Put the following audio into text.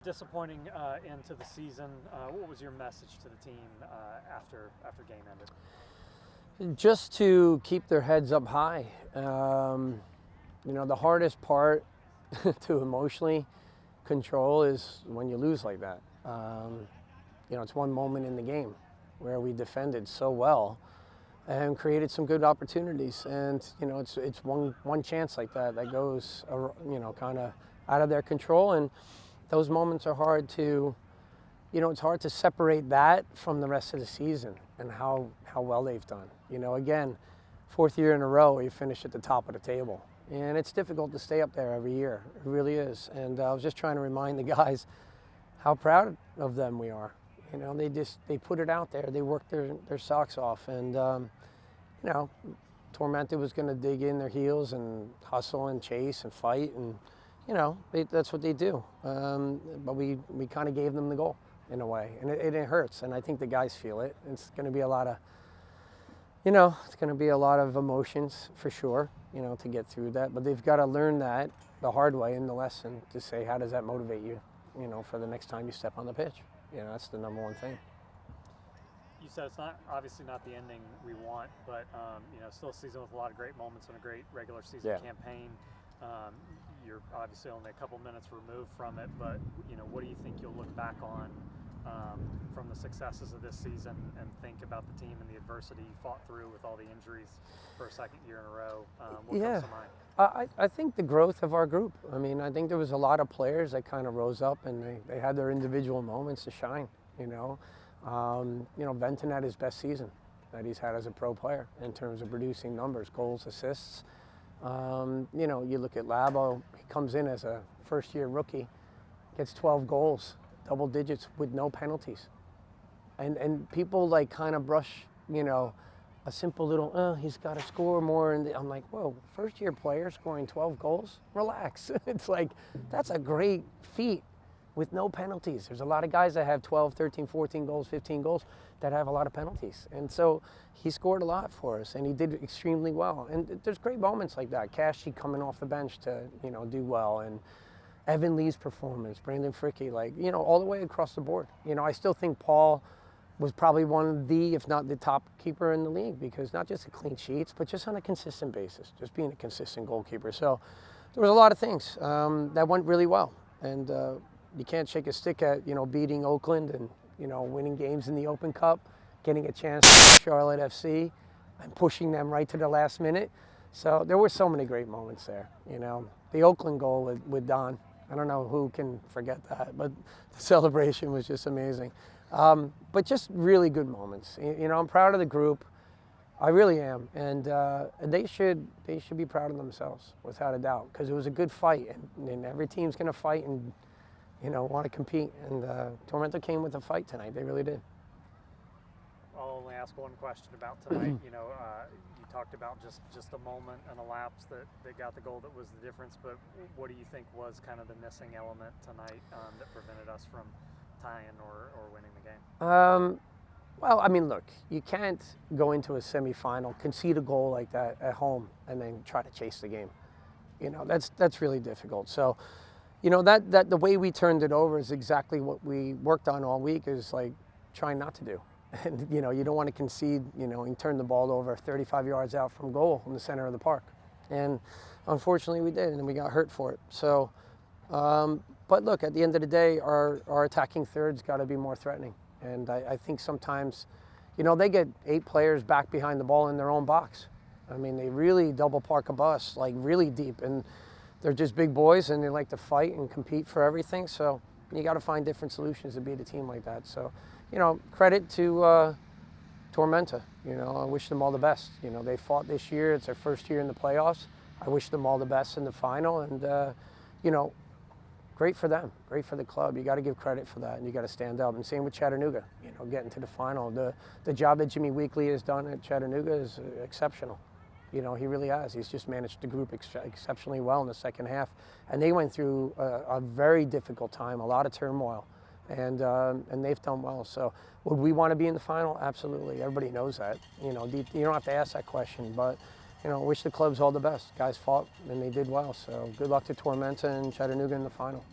Disappointing end to the season. What was your message to the team after game ended? Just to keep their heads up high. The hardest part to emotionally control is when you lose like that. It's one moment in the game where we defended so well and created some good opportunities, and it's one chance like that goes kind of out of their control, and those moments are hard to, it's hard to separate that from the rest of the season and how well they've done. Again, fourth year in a row, you finish at the top of the table. And it's difficult to stay up there every year. It really is. And I was just trying to remind the guys how proud of them we are. They put it out there. They worked their socks off. And, Tormenta was going to dig in their heels and hustle and chase and fight. And, that's what they do. But we kind of gave them the goal in a way. And it hurts. And I think the guys feel it. It's going to be a lot of, it's going to be a lot of emotions for sure, to get through that. But they've got to learn that the hard way in the lesson to say, how does that motivate you, for the next time you step on the pitch? That's the number one thing. You said it's obviously not the ending we want, but, still a season with a lot of great moments and a great regular season campaign. You're obviously only a couple minutes removed from it, but, what do you think you'll look back on from the successes of this season and think about the team and the adversity you fought through with all the injuries for a second year in a row? What comes to mind? I think the growth of our group. I think there was a lot of players that kind of rose up and they had their individual moments to shine. Benton had his best season that he's had as a pro player in terms of producing numbers, goals, assists. You look at Labo, he comes in as a first-year rookie, gets 12 goals, double digits with no penalties. And people kind of brush, a simple little, he's got to score more. And I'm like, whoa, first-year player scoring 12 goals? Relax. It's like, that's a great feat with no penalties. There's a lot of guys that have 12, 13, 14 goals, 15 goals that have a lot of penalties. And so he scored a lot for us, and he did extremely well. And there's great moments like that. Cashy coming off the bench to, do well. And Evan Lee's performance, Brandon Fricky, all the way across the board. I still think Paul was probably one of the, if not the top keeper in the league, because not just the clean sheets, but just on a consistent basis, just being a consistent goalkeeper. So there was a lot of things that went really well. And you can't shake a stick at, beating Oakland and, winning games in the Open Cup, getting a chance to Charlotte FC and pushing them right to the last minute. So there were so many great moments there. The Oakland goal with Don, I don't know who can forget that, but the celebration was just amazing. But just really good moments. I'm proud of the group. I really am, and they should be proud of themselves, without a doubt, because it was a good fight, and every team's going to fight and want to compete. And Tormenta came with a fight tonight. They really did. I'll only ask one question about tonight. You talked about just a moment and a lapse that got the goal that was the difference, but what do you think was kind of the missing element tonight that prevented us from tying or winning the game? Well, look, you can't go into a semifinal, concede a goal like that at home, and then try to chase the game. That's really difficult. So, that the way we turned it over is exactly what we worked on all week, is trying not to do. And, you don't want to concede, and turn the ball over 35 yards out from goal in the center of the park. And unfortunately we did, and we got hurt for it. So, but look, at the end of the day, our attacking third's got to be more threatening. And I think sometimes, they get 8 players back behind the ball in their own box. They really double park a bus, really deep. And they're just big boys, and they like to fight and compete for everything. So you got to find different solutions to beat a team like that. So, credit to Tormenta. I wish them all the best. They fought this year. It's their first year in the playoffs. I wish them all the best in the final. And, great for them, great for the club. You got to give credit for that, and you got to stand up. And same with Chattanooga, getting to the final. The job that Jimmy Weekly has done at Chattanooga is exceptional. He really has. He's just managed the group exceptionally well in the second half. And they went through a very difficult time, a lot of turmoil, and they've done well. So would we want to be in the final? Absolutely. Everybody knows that. You don't have to ask that question, but wish the clubs all the best. Guys fought, and they did well. So good luck to Tormenta and Chattanooga in the final.